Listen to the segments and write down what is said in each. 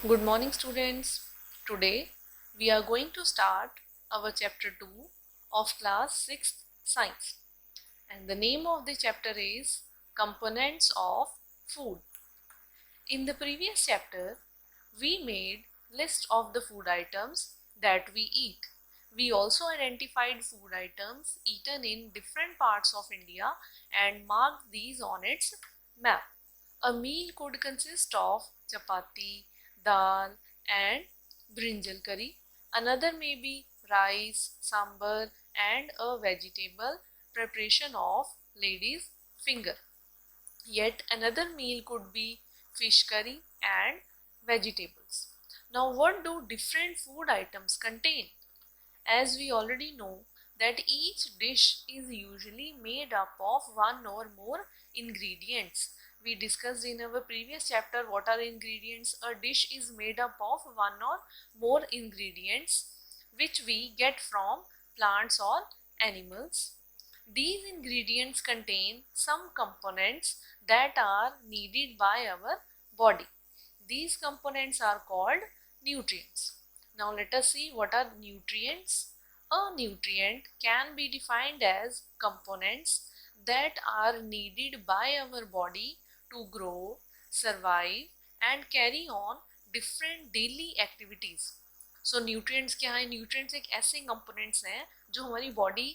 Good morning, students. Today we are going to start our chapter 2 of class 6th science, and the name of the chapter is Components of Food. In the previous chapter we made list of the food items that we eat. We also identified food items eaten in different parts of India and marked these on its map. A meal could consist of chapati, dal and brinjal curry. Another may be rice, sambar and a vegetable preparation of lady's finger. Yet another meal could be fish curry and vegetables. Now what do different food items contain? As we already know that each dish is usually made up of one or more ingredients. We discussed in our previous chapter what are ingredients. A dish is made up of one or more ingredients which we get from plants or animals. These ingredients contain some components that are needed by our body. These components are called nutrients. Now let us see what are nutrients. A nutrient can be defined as components that are needed by our body to grow, survive and carry on different daily activities. So nutrients क्या है? Nutrients एक ऐसे components हैं जो हमारी body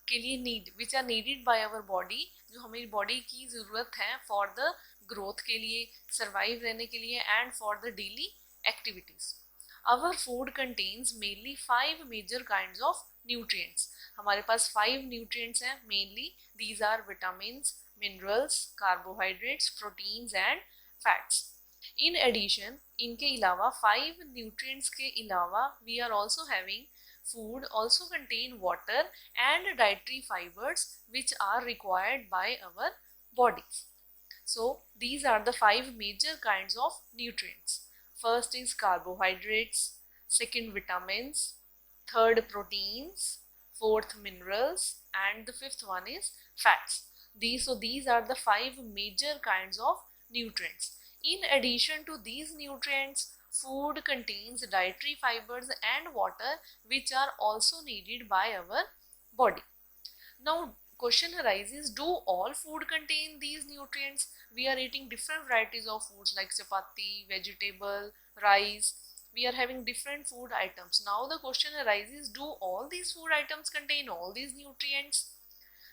के लिए need which are needed by our body, जो हमारी बॉडी की ज़रूरत है फॉर द ग्रोथ के लिए, सर्वाइव रहने के लिए and for the daily activities. Our food contains mainly 5 major kinds of nutrients. हमारे पास 5 न्यूट्रिएंट्स हैं mainly. These are vitamins, minerals, carbohydrates, proteins and fats. In addition इनके अलावा 5 न्यूट्रिएंट्स के अलावा we are also having food also contain water and dietary fibers which are required by our bodies. So these are the 5 major kinds of nutrients. First is carbohydrates, second vitamins, third proteins, fourth minerals and the fifth one is fats. These are the 5 major kinds of nutrients. In addition to these nutrients, food contains dietary fibers and water which are also needed by our body. Now question arises, do all food contain these nutrients? We are eating different varieties of foods like chapati, vegetable, rice. We are having different food items. Now the question arises, do all these food items contain all these nutrients?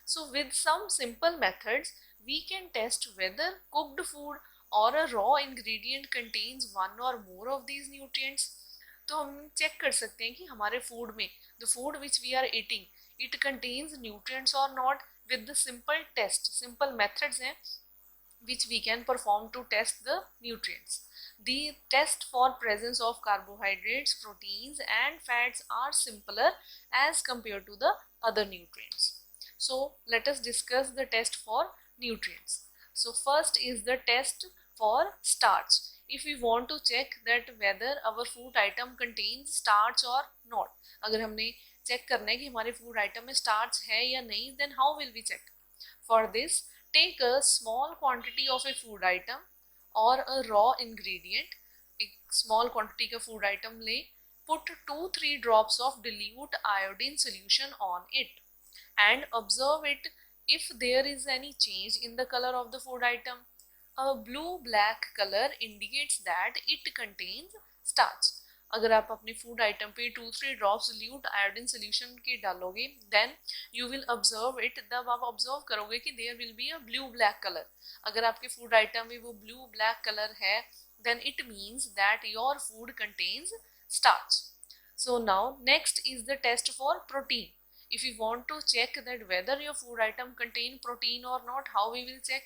So with some simple methods we can test whether cooked food or a raw ingredient contains one or more of these nutrients. तो हम check कर सकते हैं कि हमारे food में the food which we are eating it contains nutrients or not with the simple test. Simple methods हैं which we can perform to test the nutrients. The test for presence of carbohydrates, proteins and fats are simpler as compared to the other nutrients. So let us discuss the test for nutrients. So first is the test for starch. If we want to check that whether our food item contains starch or not, अगर हमने check करना है कि हमारे food item में starch है या नहीं, then how will we check? For this, take a small quantity of a food item or a raw ingredient. एक small quantity का food item ले, put 2-3 drops of dilute iodine solution on it and observe it if there is any change in the color of the food item. A blue-black color indicates that it contains starch. अगर आप अपने food item पे 2-3 drops dilute iodine solution के डालोगे, then you will observe it. तब आप observe करोगे कि there will be a blue-black color. अगर आपके food item में वो blue-black color है, then it means that your food contains starch. So now next is the test for protein. If you want to check that whether your food item contain protein or not, how we will check?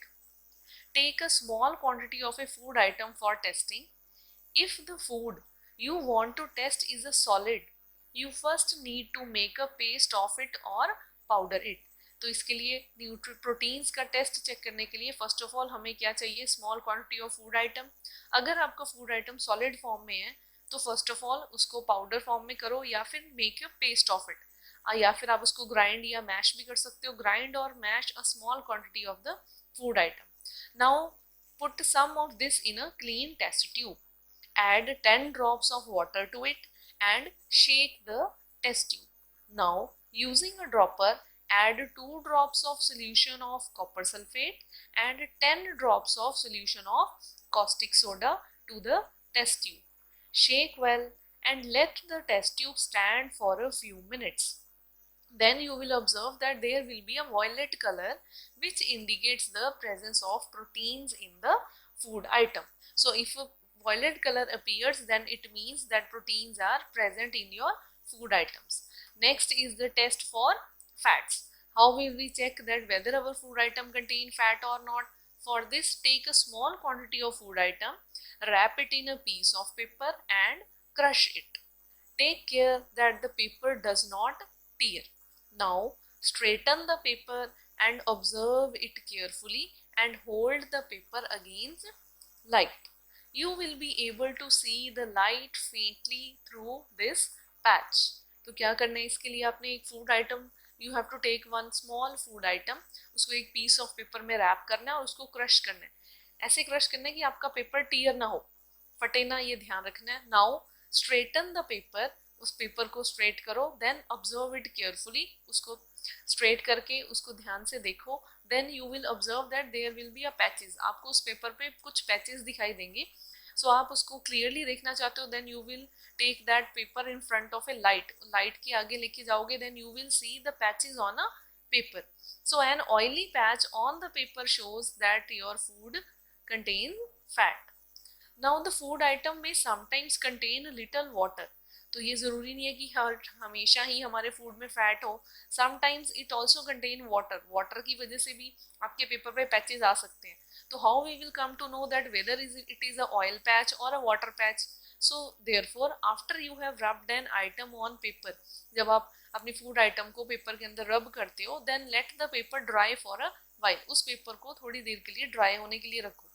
Take a small quantity of a food item for testing. If the food you want to test is a solid, you first need to make a paste of it or powder it. तो इसके लिए proteins का test check करने के लिए first of all हमें क्या चाहिए? Small quantity of food item. अगर आपका फूड आइटम सॉलिड फॉर्म में है तो फर्स्ट ऑफ ऑल उसको पाउडर फॉर्म में करो या फिर make a paste of it, या फिर आप उसको ग्राइंड या मैश भी कर सकते हो. ग्राइंड और mash a small quantity of the food item. Now put some of this in a clean test tube. Add 10 drops of water to it and shake the test tube. Now, using a dropper, add 2 drops of solution of copper sulfate and 10 drops of solution of caustic soda to the test tube. Shake well and let the test tube stand for a few minutes. Then you will observe that there will be a violet color which indicates the presence of proteins in the food item. So if a violet color appears, then it means that proteins are present in your food items. Next is the test for fats. How will we check that whether our food item contain fat or not? For this, take a small quantity of food item, wrap it in a piece of paper and crush it. Take care that the paper does not tear. Now, straighten the paper and observe it carefully and hold the paper against light. You will be able to see the light faintly through this patch. तो क्या करना है इसके लिए? आपने एक food item, you have to take one small food item, उसको एक पीस ऑफ पेपर में रैप करना है और उसको क्रश करना है. ऐसे क्रश करना है कि आपका पेपर टीयर ना हो, फटे ना, ये ध्यान रखना है. नाउ स्ट्रेटन द पेपर, उस पेपर को स्ट्रेट करो. देन ऑब्जर्व इट केयरफुली, उसको स्ट्रेट करके उसको ध्यान से देखो. Then you will observe that there will be a patches. आपको उस पेपर पे कुछ पैचेस दिखाई देंगे. सो आप उसको क्लियरली देखना चाहते हो, then you will take that paper in front of a light. Light के आगे लेके जाओगे, then you will see the patches on a paper. So an oily patch on the paper shows that your food contains fat. Now the food item may sometimes contain a little water. तो ये ज़रूरी नहीं है कि हमेशा ही हमारे food में fat हो. Sometimes it also contain water. Water की वजह से भी आपके पेपर पे पैचेज आ सकते हैं. तो how we will come to know that whether it is a oil patch or a water patch? So therefore after you have rubbed an item on paper, जब आप अपनी फूड आइटम को paper के अंदर rub करते हो, then let the paper dry for a while. उस paper को थोड़ी देर के लिए ड्राई होने के लिए रखो.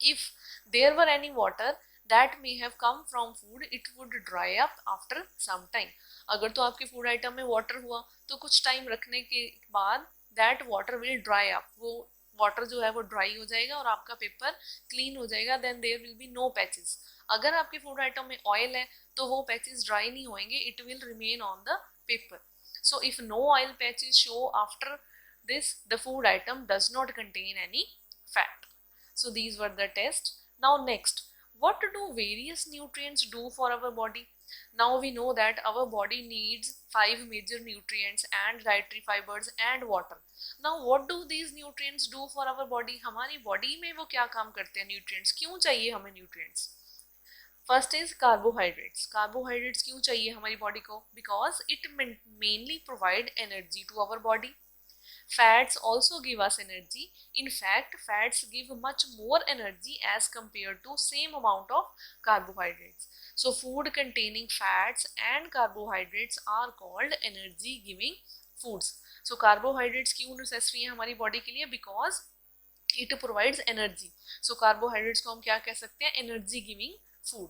If there were any water that may have come from food, it would dry up after some time. अगर तो आपके फूड आइटम में वाटर हुआ तो कुछ टाइम रखने के बाद that water will dry up. वो वाटर जो है वो ड्राई हो जाएगा और आपका पेपर क्लीन हो जाएगा. then there will be no patches. अगर आपके फूड आइटम में ऑयल है तो वो पैचेस ड्राई नहीं होंगे, it will remain on the paper. So if no oil patches show after this, the food item does not contain any fat. So these were the tests. Now next, what do various nutrients do for our body? Now we know that our body needs 5 major nutrients and dietary fibers and water. Now what do these nutrients do for our body? हमारी body में वो क्या काम करते हैं nutrients? क्यों चाहिए हमें nutrients? First is carbohydrates. Carbohydrates क्यों चाहिए हमारी body को? Because it mainly provide energy to our body. Fats also give us energy. In fact, fats give much more energy as compared to same amount of carbohydrates. So food containing fats and carbohydrates are called energy giving foods. So carbohydrates क्यों necessary है हमारी body के लिए? Because it provides energy. So carbohydrates को हम क्या कह सकते हैं? Energy giving food.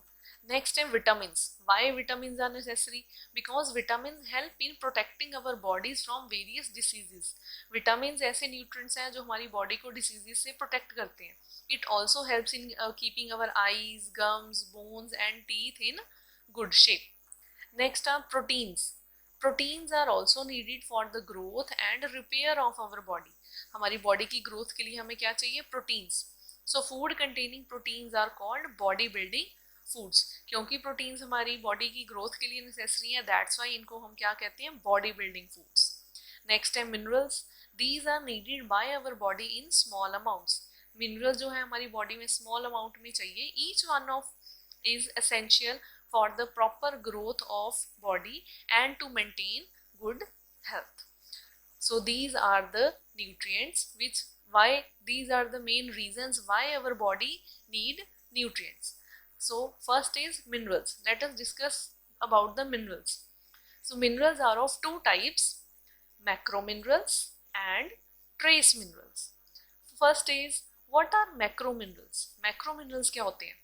Next है vitamins. Why vitamins are necessary? Because vitamins help in protecting our bodies from various diseases. Vitamins ऐसे nutrients हैं जो हमारी body को diseases से protect करते हैं. It also helps in keeping our eyes, gums, bones and teeth in good shape. Next are proteins. Proteins are also needed for the growth and repair of our body. हमारी body की growth के लिए हमें क्या चाहिए? Proteins. So food containing proteins are called body building foods. क्योंकि proteins हमारी body की ग्रोथ के लिए नेसेसरी है, दैट्स वाई इनको हम क्या कहते हैं? Body building foods. नेक्स्ट है minerals. These are needed by our body in small amounts. Mineral जो है हमारी बॉडी में स्मॉल अमाउंट में चाहिए. Each one of is essential for the proper growth of body and to maintain good health. So these are the nutrients these are the main reasons why our body need nutrients. So first is minerals. Let us discuss about the minerals. So minerals are of two types, macrominerals and trace minerals. First is, what are macrominerals? Macrominerals क्या होते हैं?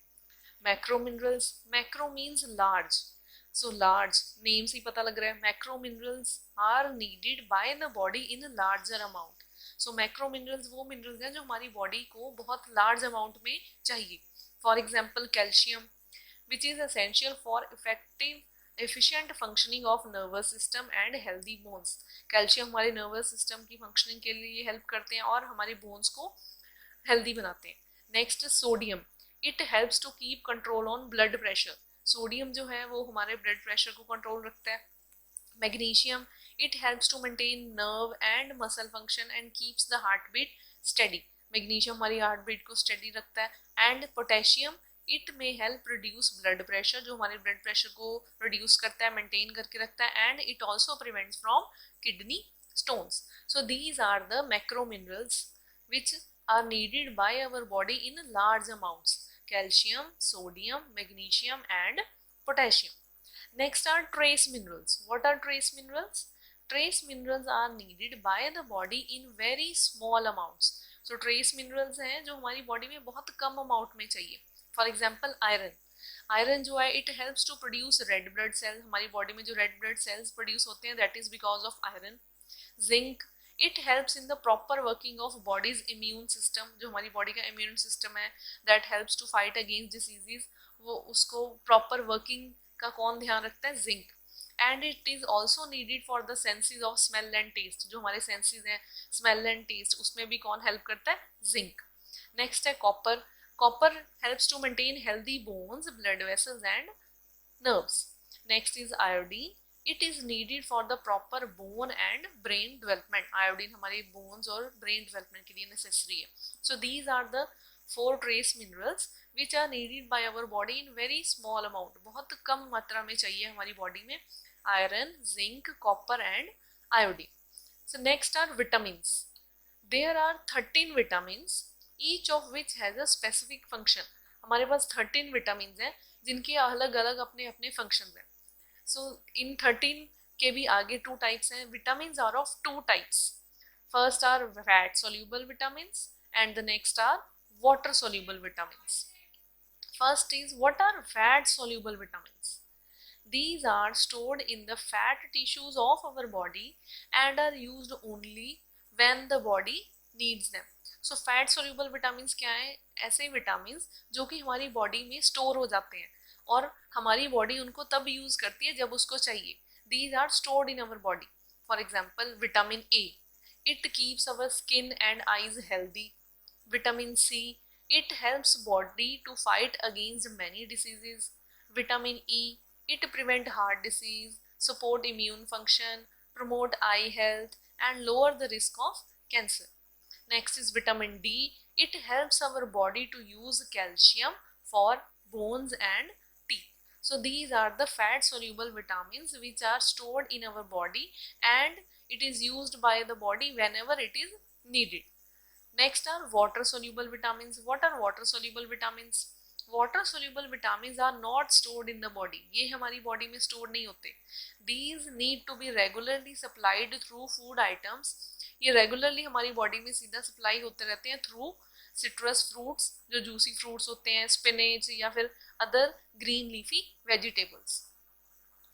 Macrominerals, macro means large. So large, name से पता लग रहा है. Macrominerals are needed by the body in a larger amount. So macrominerals वो minerals हैं जो हमारी body को बहुत large amount में चाहिए. For example, calcium. which is essential for efficient functioning of nervous system and healthy bones. Calcium हमारे nervous system की फंक्शनिंग के लिए हेल्प करते हैं और हमारे बोन्स को हेल्दी बनाते हैं. Next sodium, it helps to keep control on blood pressure. Sodium जो है वो हमारे ब्लड प्रेशर को कंट्रोल रखता है. Magnesium, it helps to maintain nerve and muscle function and keeps the heartbeat steady. Magnesium हमारी हार्ट बीट को steady रखता है. And potassium, it may help reduce blood pressure, जो हमारे ब्लड प्रेशर को रिड्यूस करता है, मेंटेन करके रखता है. And it also prevents from kidney stones. So these are the macro minerals which are needed by our body in large amounts: calcium, sodium, magnesium and potassium. Next are trace minerals. What are trace minerals? Trace minerals are needed by the body in very small amounts. So trace minerals हैं जो हमारी body में बहुत कम amount में चाहिए. For example iron. Iron जो है it helps to produce red blood cells. हमारी बॉडी में जो रेड ब्लड सेल्स प्रोड्यूस होते हैं that is because of iron. Zinc, it helps in the proper working of body's immune system. जो हमारी body का इम्यून सिस्टम है that helps to fight against diseases, वो उसको प्रॉपर वर्किंग का कौन ध्यान रखता है? Zinc. And it is also needed for the senses of smell and taste. जो हमारे सेंसेस हैं स्मेल एंड टेस्ट, उसमें भी कौन हेल्प करता है? जिंक. नेक्स्ट है copper. Copper helps to maintain healthy bones, blood vessels and nerves. Next is iodine. It is needed for the proper bone and brain development. Iodine हमारे bones और brain development के लिए necessary है. So these are the 4 trace minerals which are needed by our body in very small amount. बहुत कम मात्रा में चाहिए हमारी बॉडी में. Iron, zinc, copper and iodine. So next are vitamins. There are 13 vitamins, each of which has a specific function. हमारे पास 13 vitamins हैं जिनके अलग अलग अपने अपने functions हैं. So इन 13 के भी आगे 2 types हैं. Vitamins are of 2 types. First are fat soluble vitamins and the next are water soluble vitamins. First is, what are fat soluble vitamins? These are stored in the fat tissues of our body and are used only when the body needs them. So fat soluble vitamins क्या है? ऐसे vitamins जो कि हमारी body में store हो जाते हैं और हमारी बॉडी उनको तब यूज करती है जब उसको चाहिए. These are stored in our body. For example, vitamin A, it keeps our skin and eyes healthy. Vitamin C, it helps body to fight against many diseases. Vitamin E, it prevent heart disease, support immune function, promote eye health and lower the risk of cancer. Next is vitamin D. It helps our body to use calcium for bones and teeth. So these are the fat soluble vitamins which are stored in our body and it is used by the body whenever it is needed. Next are water soluble vitamins. What are water soluble vitamins? Water soluble vitamins are not stored in the body. ये हमारी body में store नहीं होते. These need to be regularly supplied through food items. ये regularly हमारी body में सीधा supply होते रहते हैं थ्रू सिट्रस फ्रूट्स, जो जूसी फ्रूट्स होते हैं, स्पिनेच या फिर other green leafy vegetables.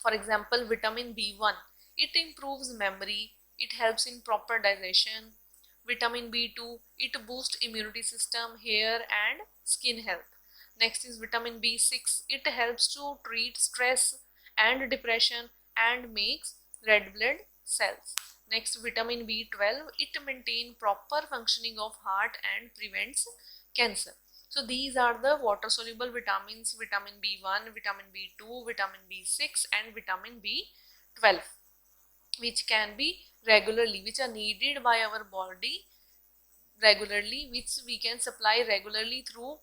For example vitamin B1, it improves memory, it helps in proper digestion. Vitamin B2, it boosts immunity system, hair and skin health. Next is vitamin B6, it helps to treat stress and depression and makes red blood cells. Next, vitamin B12, it maintains proper functioning of heart and prevents cancer. So these are the water soluble vitamins: vitamin B1, vitamin B2, vitamin B6 and vitamin B12, which can be regularly, which are needed by our body regularly, which we can supply regularly through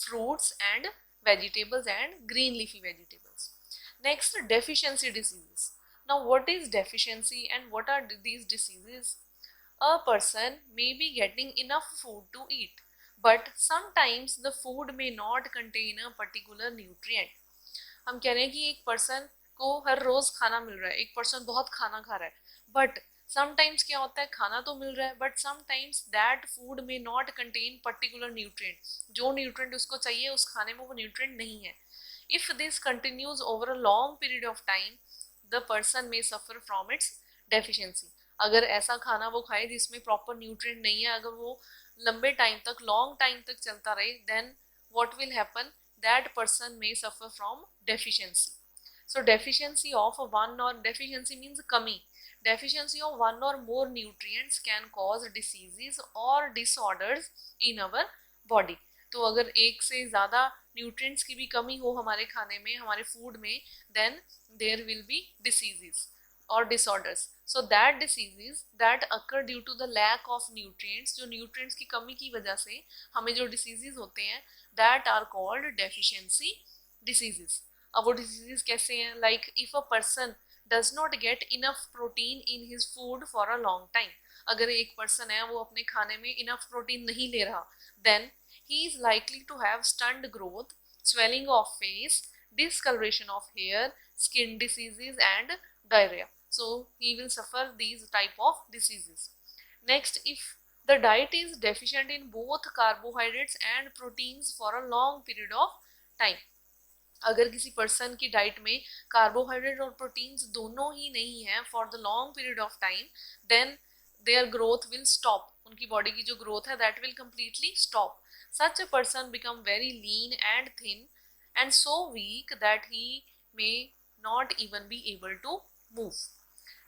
fruits and vegetables and green leafy vegetables. Next, deficiency diseases. Now what is deficiency and what are these diseases? A person may be getting enough food to eat, but sometimes the food may not contain a particular nutrient. हम कह रहे हैं कि एक person को हर रोज खाना मिल रहा है, एक पर्सन बहुत खाना खा रहा है, बट समटाइम्स क्या होता है, खाना तो मिल रहा है बट समटाइम्स दैट फूड में नॉट कंटेन पर्टिकुलर न्यूट्रिएंट. जो न्यूट्रिएंट उसको चाहिए उस खाने में वो न्यूट्रिएंट नहीं है. If this continues over a long period of time, the person में सफर फ्रॉम इट्स डेफिशिएंसी. अगर ऐसा खाना वो खाए जिसमें प्रॉपर न्यूट्रिएंट नहीं है, अगर वो लंबे टाइम तक, लॉन्ग टाइम तक चलता रहे, then what will happen, that person may suffer from deficiency. So deficiency of one, or deficiency means kami. Deficiency of one or more nutrients can cause diseases or disorders in our body. तो अगर एक से ज़्यादा nutrients की भी कमी हो हमारे खाने में, हमारे फूड में, then there will be diseases or disorders. So that diseases that occur due to the lack of nutrients, जो nutrients की कमी की वजह से हमें जो diseases होते हैं, that are called deficiency diseases. अब वो diseases कैसे हैं? Like if a person does not get enough protein in his food for a long time, अगर एक person है वो अपने खाने में enough protein नहीं ले रहा, then he is likely to have stunned growth, swelling of face, discoloration of hair, skin diseases and diarrhea. So he will suffer these type of diseases. Next, if the diet is deficient in both carbohydrates and proteins for a long period of time, अगर किसी person की diet में carbohydrate और proteins दोनों ही नहीं है for the long period of time, then their growth will stop. उनकी बॉडी की जो ग्रोथ है that will completely stop. Such a person become very lean and thin and so weak that he may not even be able to move.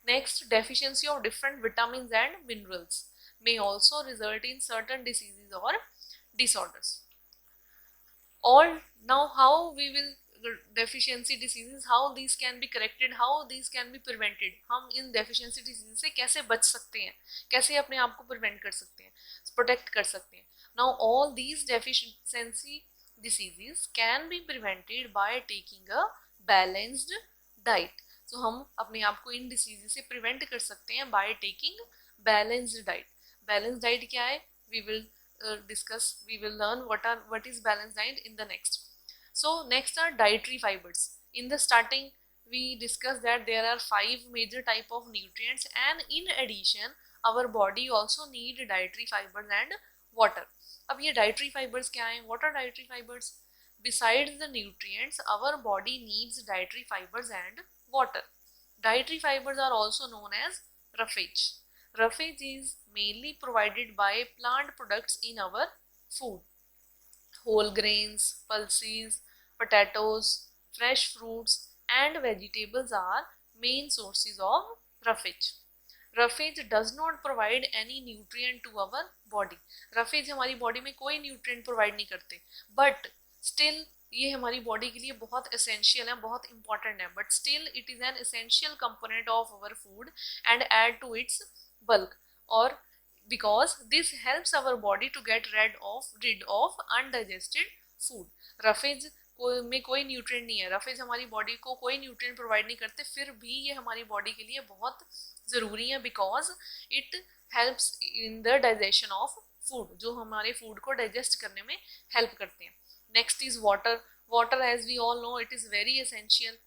Next, deficiency of different vitamins and minerals may also result in certain diseases or disorders. All now, how we will deficiency diseases, how these can be corrected, how these can be prevented. हम इन deficiency disease से कैसे बच सकते हैं, कैसे अपने आप को prevent कर सकते हैं, protect कर सकते हैं. Now all these deficiency diseases can be prevented by taking a balanced diet. So हम अपने आप को इन diseases से prevent कर सकते हैं by taking balanced diet. Balanced diet क्या है? We will discuss, we will learn what is balanced diet in the next. So next are dietary fibers. In the starting we discussed that there are 5 major type of nutrients, and in addition our body also need dietary fibers and water. अब ये dietary fibers क्या हैं? What are dietary fibers? Besides the nutrients, our body needs dietary fibers and water. Dietary fibers are also known as roughage. Roughage is mainly provided by plant products in our food. Whole grains, pulses, potatoes, fresh fruits and vegetables are main sources of roughage. Roughage does not provide any nutrient to our body. Roughage हमारी body में कोई nutrient provide नहीं करते, but still ये हमारी body के लिए बहुत essential है, बहुत important है, but still it is an essential component of our food and add to its bulk, or because this helps our body to get rid of undigested food. Roughage में कोई nutrient नहीं है, roughage हमारी body को कोई nutrient provide नहीं करते, फिर भी ये हमारी बॉडी के लिए बहुत ज़रूरी है because it helps in the digestion of food, जो हमारे फूड को डाइजेस्ट करने में हेल्प करते हैं. Next is water. Water as we all know it is very essential.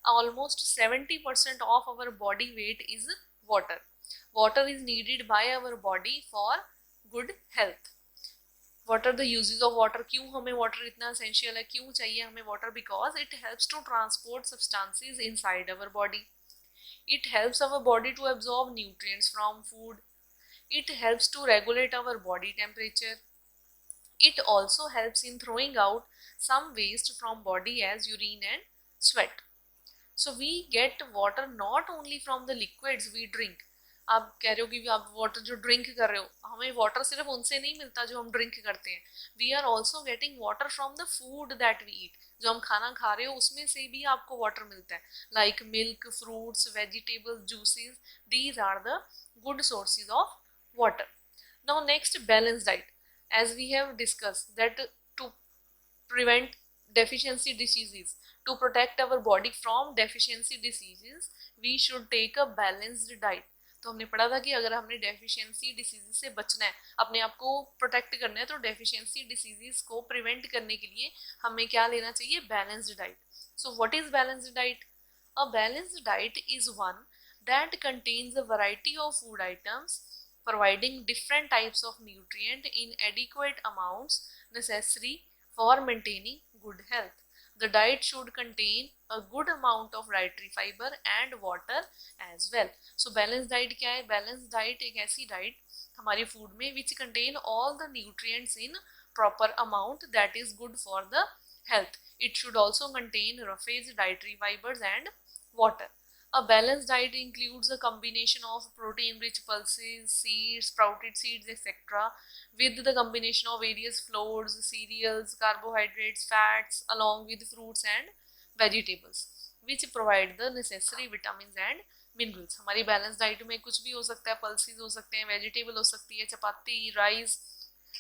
Almost 70% of our body weight is water. Water is needed by our body for good health. What are the uses of water? क्यों हमें water इतना essential है, क्यों चाहिए हमें water? Because it helps to transport substances inside our body. It helps our body to absorb nutrients from food. It helps to regulate our body temperature. It also helps in throwing out some waste from body as urine and sweat. So we get water not only from the liquids we drink. आप कह रहे हो कि आप water जो drink कर रहे हो, हमें वाटर सिर्फ उनसे नहीं मिलता जो हम ड्रिंक करते हैं. We are also getting water from the food that we eat. जो हम खाना खा रहे हो उसमें से भी आपको वाटर मिलता है, like milk, fruits, vegetables, juices. These are the good sources of water. Now next, balance diet. As we have discussed that to prevent deficiency diseases, to protect our body from deficiency diseases, we should take a balanced diet. तो हमने पढ़ा था कि अगर हमने deficiency diseases से बचना है, अपने आप को प्रोटेक्ट करना है, तो डेफिशिएंसी डिसीजेज को प्रिवेंट करने के लिए हमें क्या लेना चाहिए? Balanced diet. So what is balanced diet? A balanced diet is one that contains a variety of food items providing different types of nutrient in adequate amounts necessary for maintaining good health. The diet should contain a good amount of dietary fiber and water as well. So balanced diet क्या है? Balanced diet एक ऐसी diet हमारे food में which contain all the nutrients in proper amount that is good for the health. It should also contain roughage, dietary fibers and water. A balanced diet includes a combination of protein-rich pulses, seeds, sprouted seeds, etc. with the combination of various flours, cereals, carbohydrates, fats, along with fruits and vegetables, which provide the necessary vitamins and minerals. हमारी balance diet में कुछ भी हो सकता है, pulses हो सकते हैं, वेजिटेबल हो सकती है, चपाती, rice.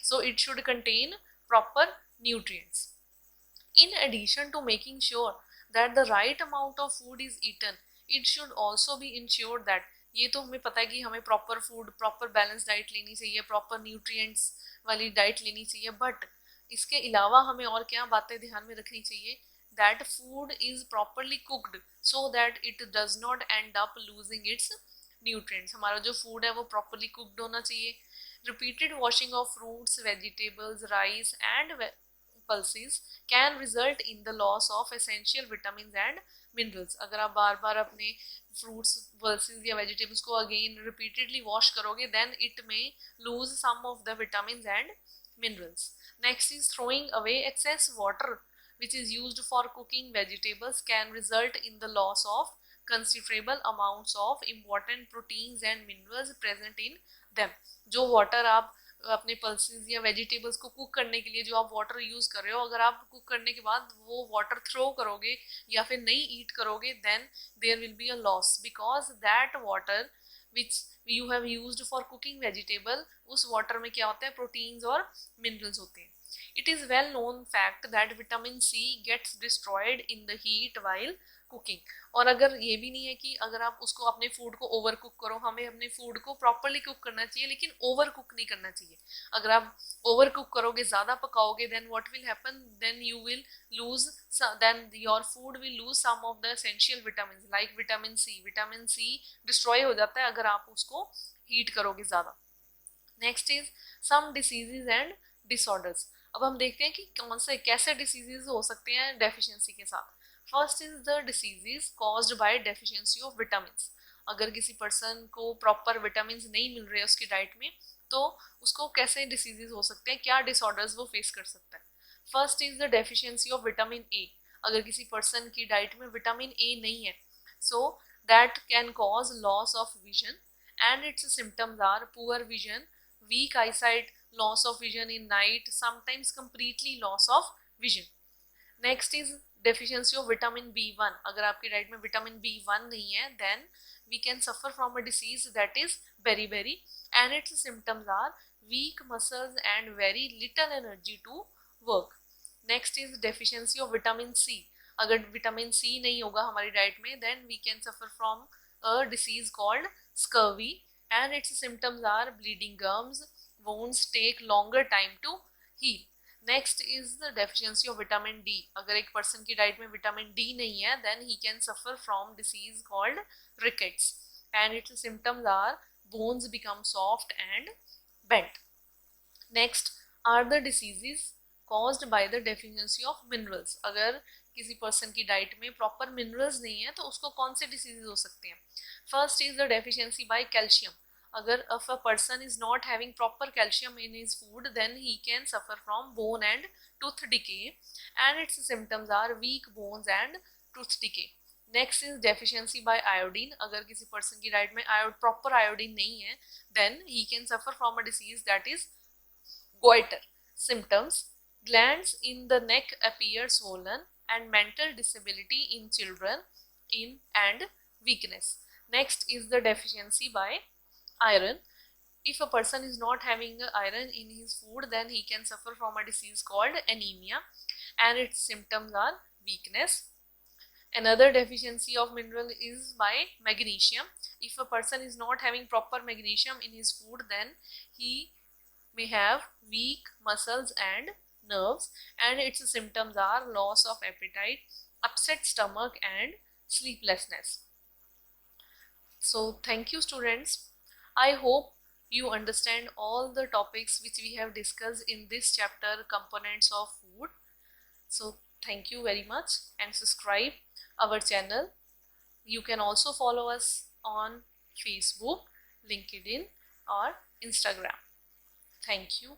So it should contain proper nutrients. In addition to making sure that the right amount of food is eaten, it should also be ensured that, ये तो हमें पता है कि हमें proper food, proper balance diet लेनी चाहिए, proper nutrients वाली डाइट लेनी चाहिए, बट इसके अलावा हमें और क्या बातें ध्यान में रखनी चाहिए, that food is properly cooked so that it does not end up losing its nutrients. हमारा जो फूड है वो properly cooked होना चाहिए. Repeated washing of fruits, vegetables, rice and pulses can result in the loss of essential vitamins and minerals. अगर आप बार बार अपने fruits, pulses या vegetables को again repeatedly wash करोगे, then it may lose some of the vitamins and minerals. Next is throwing away excess water which is used for cooking vegetables can result in the loss of considerable amounts of important proteins and minerals present in them. जो water आप अपने pulses या vegetables को cook करने के लिए जो आप water use कर रहे हो, अगर आप cook करने के बाद वो water throw करोगे या फिर नहीं eat करोगे, then there will be a loss because that water which you have used for cooking vegetable, उस water में क्या होता है, proteins और minerals होते हैं. It is well known fact that vitamin C gets destroyed in the heat while cooking. और अगर ये भी नहीं है कि अगर आप उसको अपने फूड को ओवर कुक करो, हमें अपने फूड को प्रॉपरली कुक करना चाहिए लेकिन ओवर कुक नहीं करना चाहिए. अगर आप ओवर कुक करोगे, ज़्यादा पकाओगे, then what will happen, then you will lose, then your food will lose some of the essential vitamins like vitamin C. Vitamin C destroy हो जाता है अगर आप उसको हीट करोगे ज़्यादा. Next is some diseases and disorders. अब हम देखते हैं कि कौन से कैसे डिसीजेज हो सकते हैं डेफिशिएंसी के साथ. First is the diseases caused by deficiency of vitamins. अगर किसी पर्सन को प्रॉपर विटामिन्स नहीं मिल रहे उसकी डाइट में, तो उसको कैसे डिसीजेज हो सकते हैं, क्या डिसऑर्डर्स वो फेस कर सकता है. First is the deficiency of vitamin A. अगर किसी पर्सन की डाइट में विटामिन ए नहीं है, so that can cause loss of vision and its symptoms are poor vision, weak eyesight, loss of vision in night, sometimes completely loss of vision. Next is deficiency of vitamin B1. अगर आपकी diet में vitamin B1 नहीं है, then we can suffer from a disease that is beriberi and its symptoms are weak muscles and very little energy to work. Next is deficiency of vitamin C. अगर vitamin C नहीं होगा हमारी diet में, then we can suffer from a disease called scurvy and its symptoms are bleeding gums, wounds take longer time to heal. Next is the deficiency of vitamin D. अगर एक person की diet में vitamin D नहीं है, then he can suffer from disease called rickets and its symptoms are bones become soft and bent. Next are the diseases caused by the deficiency of minerals. अगर किसी person की diet में proper minerals नहीं है तो उसको कौन से डिसीजेज हो सकते हैं. First is the deficiency by calcium. अगर if a person is not having proper calcium in his food, then he can suffer from bone and tooth decay and its symptoms are weak bones and tooth decay. Next is deficiency by iodine. अगर किसी person की diet में proper iodine नहीं है, then he can suffer from a disease that is goiter. Symptoms: glands in the neck appear swollen and mental disability in children and weakness. Next is the deficiency by iron. If a person is not having iron in his food, then he can suffer from a disease called anemia and its symptoms are weakness. Another deficiency of mineral is by magnesium. If a person is not having proper magnesium in his food, then he may have weak muscles and nerves and its symptoms are loss of appetite, upset stomach and sleeplessness. So thank you students. I hope you understand all the topics which we have discussed in this chapter, components of food. So thank you very much and subscribe our channel. You can also follow us on Facebook, LinkedIn or Instagram. Thank you.